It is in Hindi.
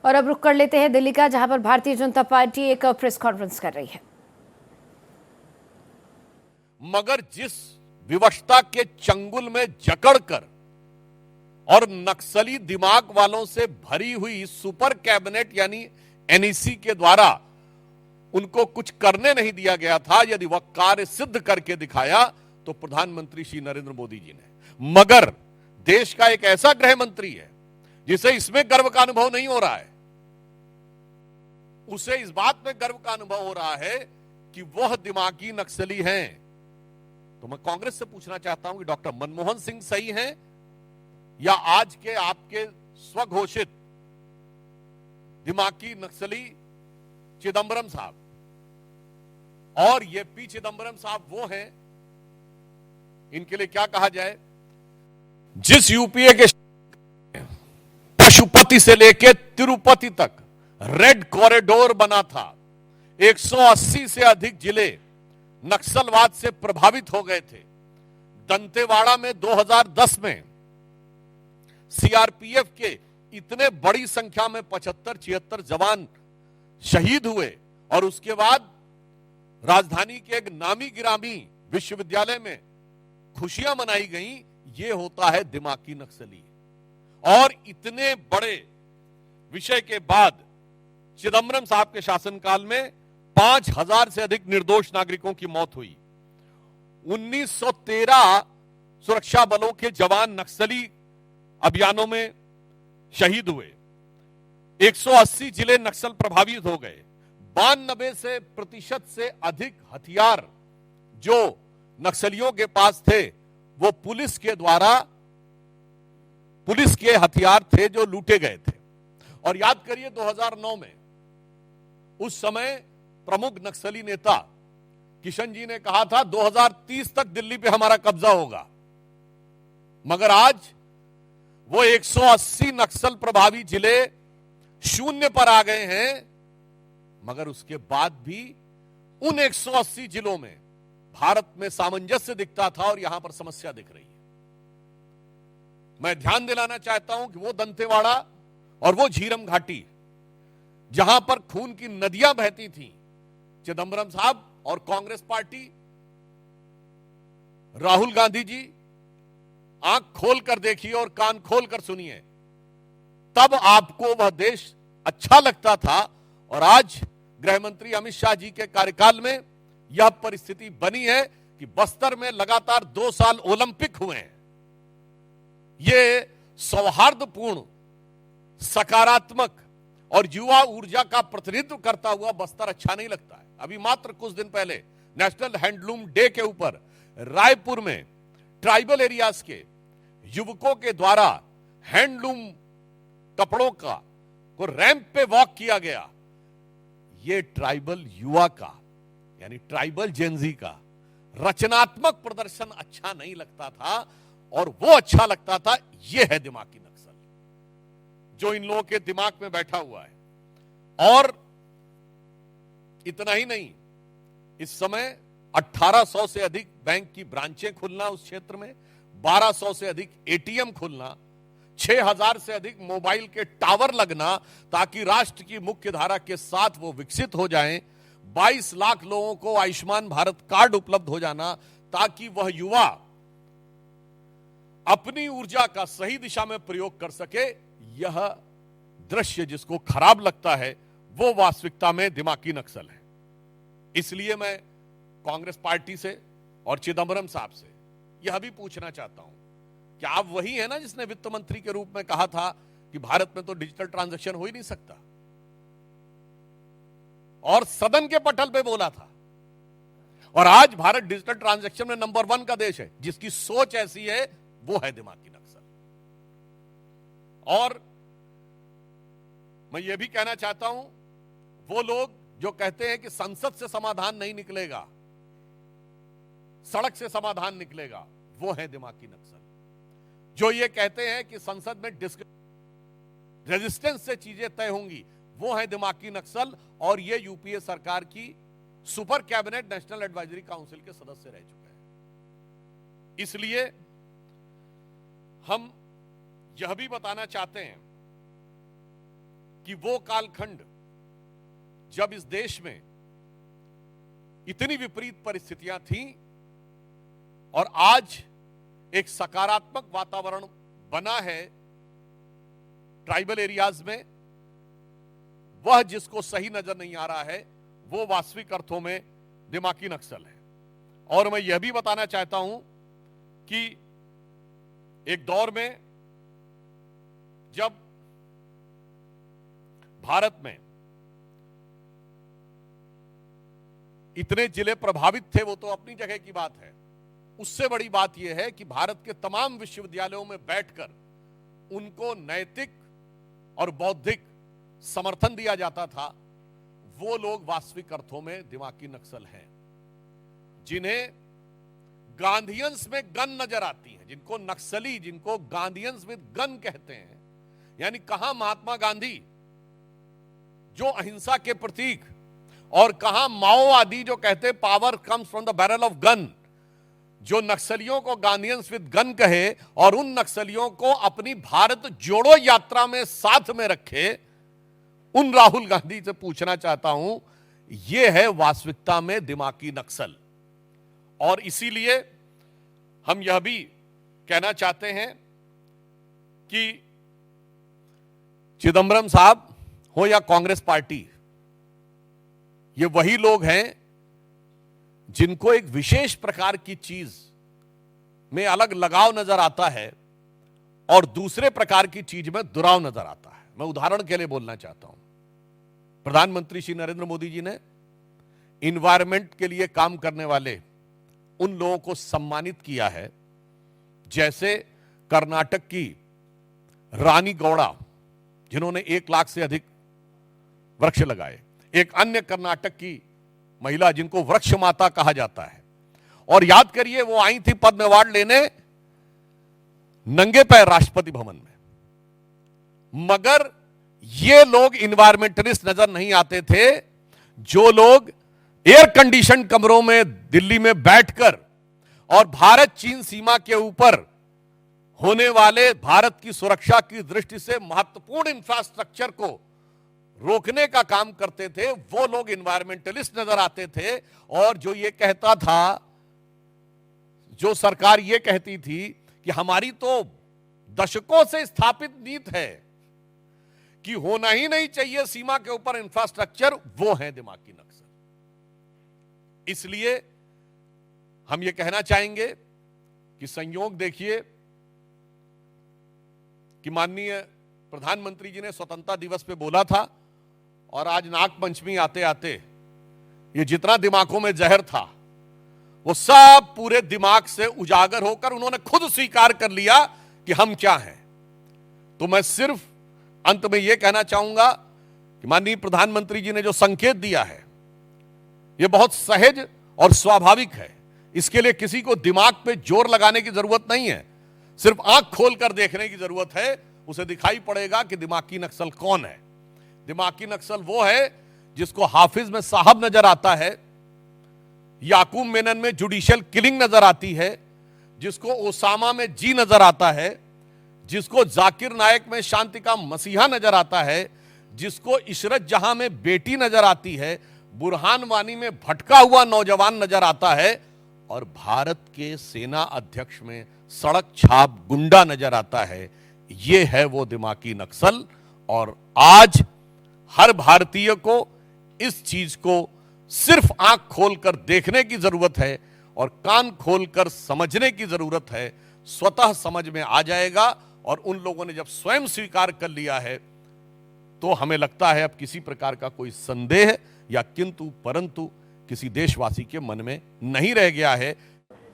और अब रुख कर लेते हैं दिल्ली का, जहां पर भारतीय जनता पार्टी एक प्रेस कॉन्फ्रेंस कर रही है। मगर जिस विवशता के चंगुल में जकड़कर और नक्सली दिमाग वालों से भरी हुई सुपर कैबिनेट यानी एनईसी के द्वारा उनको कुछ करने नहीं दिया गया था, यदि वह कार्य सिद्ध करके दिखाया तो प्रधानमंत्री श्री नरेंद्र मोदी जी ने। मगर देश का एक ऐसा गृह मंत्री है जिसे इसमें गर्व का अनुभव नहीं हो रहा है, उसे इस बात में गर्व का अनुभव हो रहा है कि वह दिमागी नक्सली हैं। तो मैं कांग्रेस से पूछना चाहता हूं कि डॉक्टर मनमोहन सिंह सही हैं या आज के आपके स्वघोषित दिमागी नक्सली चिदंबरम साहब? और ये पी चिदंबरम साहब वो हैं, इनके लिए क्या कहा जाए, जिस यूपीए के पशुपति से लेकर तिरुपति तक रेड कॉरिडोर बना था, 180 से अधिक जिले नक्सलवाद से प्रभावित हो गए थे। दंतेवाड़ा में 2010 में सीआरपीएफ के इतने बड़ी संख्या में 75-76 जवान शहीद हुए और उसके बाद राजधानी के एक नामी गिरामी विश्वविद्यालय में खुशियां मनाई गई। ये होता है दिमागी नक्सली। और इतने बड़े विषय के बाद चिदंबरम साहब के शासनकाल में 5000 से अधिक निर्दोष नागरिकों की मौत हुई। 1913 सुरक्षा बलों के जवान नक्सली अभियानों में शहीद हुए। 180 जिले नक्सल प्रभावित हो गए। 92% से अधिक हथियार जो नक्सलियों के पास थे वो पुलिस के हथियार थे जो लूटे गए थे। और याद करिए 2009 में उस समय प्रमुख नक्सली नेता किशन जी ने कहा था 2030 तक दिल्ली पे हमारा कब्जा होगा। मगर आज वो 180 नक्सल प्रभावित जिले शून्य पर आ गए हैं। मगर उसके बाद भी उन 180 जिलों में भारत में सामंजस्य दिखता था और यहां पर समस्या दिख रही है। मैं ध्यान दिलाना चाहता हूं कि वो दंतेवाड़ा और वो झीरम घाटी जहां पर खून की नदियां बहती थीं, चिदंबरम साहब और कांग्रेस पार्टी, राहुल गांधी जी आंख खोल कर देखिए और कान खोल कर सुनिए, तब आपको वह देश अच्छा लगता था। और आज गृह मंत्री अमित शाह जी के कार्यकाल में यह परिस्थिति बनी है कि बस्तर में लगातार 2 साल ओलंपिक हुए हैं। ये सौहार्दपूर्ण, सकारात्मक और युवा ऊर्जा का प्रतिनिधित्व करता हुआ बस्तर अच्छा नहीं लगता है। अभी मात्र कुछ दिन पहले नेशनल हैंडलूम डे के ऊपर रायपुर में ट्राइबल एरियाज के युवकों के द्वारा हैंडलूम कपड़ों को रैंप पे वॉक किया गया। ये ट्राइबल युवा का यानी ट्राइबल जेनजी का रचनात्मक प्रदर्शन अच्छा नहीं लगता था और वो अच्छा लगता था। ये है दिमागी नक्सल जो इन लोगों के दिमाग में बैठा हुआ है। और इतना ही नहीं, इस समय 1800 से अधिक बैंक की ब्रांचें खुलना उस क्षेत्र में, 1200 से अधिक एटीएम खुलना, 6000 से अधिक मोबाइल के टावर लगना ताकि राष्ट्र की मुख्य धारा के साथ वो विकसित हो जाएं, 22 लाख लोगों को आयुष्मान भारत कार्ड उपलब्ध हो जाना ताकि वह युवा अपनी ऊर्जा का सही दिशा में प्रयोग कर सके। यह दृश्य जिसको खराब लगता है वो वास्तविकता में दिमागी नक्सल है। इसलिए मैं कांग्रेस पार्टी से और चिदंबरम साहब से यह भी पूछना चाहता हूं, क्या आप वही है ना जिसने वित्त मंत्री के रूप में कहा था कि भारत में तो डिजिटल ट्रांजैक्शन हो ही नहीं सकता, और सदन के पटल पे बोला था। और आज भारत डिजिटल ट्रांजैक्शन में नंबर 1 का देश है। जिसकी सोच ऐसी है वो है दिमागी नक्सल। और मैं ये भी कहना चाहता हूं, वो लोग जो कहते हैं कि संसद से समाधान नहीं निकलेगा, सड़क से समाधान निकलेगा, वो है दिमागी नक्सल। जो ये कहते हैं कि संसद में रेजिस्टेंस से चीजें तय होंगी, वो है दिमागी नक्सल। और ये यूपीए सरकार की super cabinet national advisory council के सदस्य रह चुके हैं। इसलिए हम यह भी बताना चाहते हैं कि वो कालखंड जब इस देश में इतनी विपरीत परिस्थितियां थीं और आज एक सकारात्मक वातावरण बना है ट्राइबल एरियाज में, वह जिसको सही नजर नहीं आ रहा है वो वास्तविक अर्थों में दिमागी नक्सल है। और मैं यह भी बताना चाहता हूं कि एक दौर में जब भारत में इतने जिले प्रभावित थे वो तो अपनी जगह की बात है, उससे बड़ी बात यह है कि भारत के तमाम विश्वविद्यालयों में बैठकर उनको नैतिक और बौद्धिक समर्थन दिया जाता था। वो लोग वास्तविक अर्थों में दिमागी नक्सल हैं, जिन्हें गांधीयंस में गन नजर आती है, जिनको नक्सली, जिनको गांधीयंस विद गन कहते हैं। यानी कहां महात्मा गांधी जो अहिंसा के प्रतीक, और कहां माओवादी जो कहते power comes from the barrel of gun, जो नक्सलियों को गांधीयंस विद गन कहे और उन नक्सलियों को अपनी भारत जोड़ो यात्रा में साथ में रखे, उन राहुल गांधी से पूछना चाहता हूं, यह है वास्तविकता में दिमागी नक्सल। और इसीलिए हम यह भी कहना चाहते हैं कि चिदंबरम साहब हो या कांग्रेस पार्टी, ये वही लोग हैं जिनको एक विशेष प्रकार की चीज में अलग लगाव नजर आता है और दूसरे प्रकार की चीज में दुराव नजर आता है। मैं उदाहरण के लिए बोलना चाहता हूं, प्रधानमंत्री श्री नरेंद्र मोदी जी ने इन्वायरमेंट के लिए काम करने वाले उन लोगों को सम्मानित किया है, जैसे कर्नाटक की रानी गौड़ा जिन्होंने 1 लाख से अधिक वृक्ष लगाए, एक अन्य कर्नाटक की महिला जिनको वृक्ष माता कहा जाता है, और याद करिए वो आई थी पद्म अवार्ड लेने नंगे पैर राष्ट्रपति भवन में। मगर ये लोग इन्वायरमेंटलिस्ट नजर नहीं आते थे, जो लोग एयर कंडीशन कमरों में दिल्ली में बैठकर और भारत चीन सीमा के ऊपर होने वाले भारत की सुरक्षा की दृष्टि से महत्वपूर्ण इंफ्रास्ट्रक्चर को रोकने का काम करते थे, वो लोग इन्वायरमेंटलिस्ट नजर आते थे। और जो ये कहता था, जो सरकार ये कहती थी कि हमारी तो दशकों से स्थापित नीति है कि होना ही नहीं चाहिए सीमा के ऊपर इंफ्रास्ट्रक्चर, वो है दिमागी नक्सल। इसलिए हम ये कहना चाहेंगे कि संयोग देखिए कि माननीय प्रधानमंत्री जी ने स्वतंत्रता दिवस पे बोला था, और आज नाग पंचमी आते आते ये जितना दिमागों में जहर था वो सब पूरे दिमाग से उजागर होकर उन्होंने खुद स्वीकार कर लिया कि हम क्या हैं। तो मैं सिर्फ अंत में यह कहना चाहूंगा कि माननीय प्रधानमंत्री जी ने जो संकेत दिया है यह बहुत सहज और स्वाभाविक है। इसके लिए किसी को दिमाग पे जोर लगाने की जरूरत नहीं है, सिर्फ आंख खोलकर देखने की जरूरत है, उसे दिखाई पड़ेगा कि दिमागी नक्सल कौन है। दिमागी नक्सल वो है जिसको हाफिज में साहब नजर आता है, याकूब मेनन में जुडिशियल किलिंग नजर आती है, जिसको ओसामा में जी नजर आता है, जिसको जाकिर नायक में शांति का मसीहा नजर आता है, जिसको इशरत जहां में बेटी नजर आती है, बुरहान वानी में भटका हुआ नौजवान नजर आता है, और भारत के सेना अध्यक्ष में सड़क छाप गुंडा नजर आता है। यह है वो दिमागी नक्सल। और आज हर भारतीय को इस चीज को सिर्फ आंख खोलकर देखने की जरूरत है और कान खोलकर समझने की जरूरत है। स्वतः समझ में आ जाएगा, और उन लोगों ने जब स्वयं स्वीकार कर लिया है तो हमें लगता है अब किसी प्रकार का कोई संदेह या किंतु परंतु किसी देशवासी के मन में नहीं रह गया है।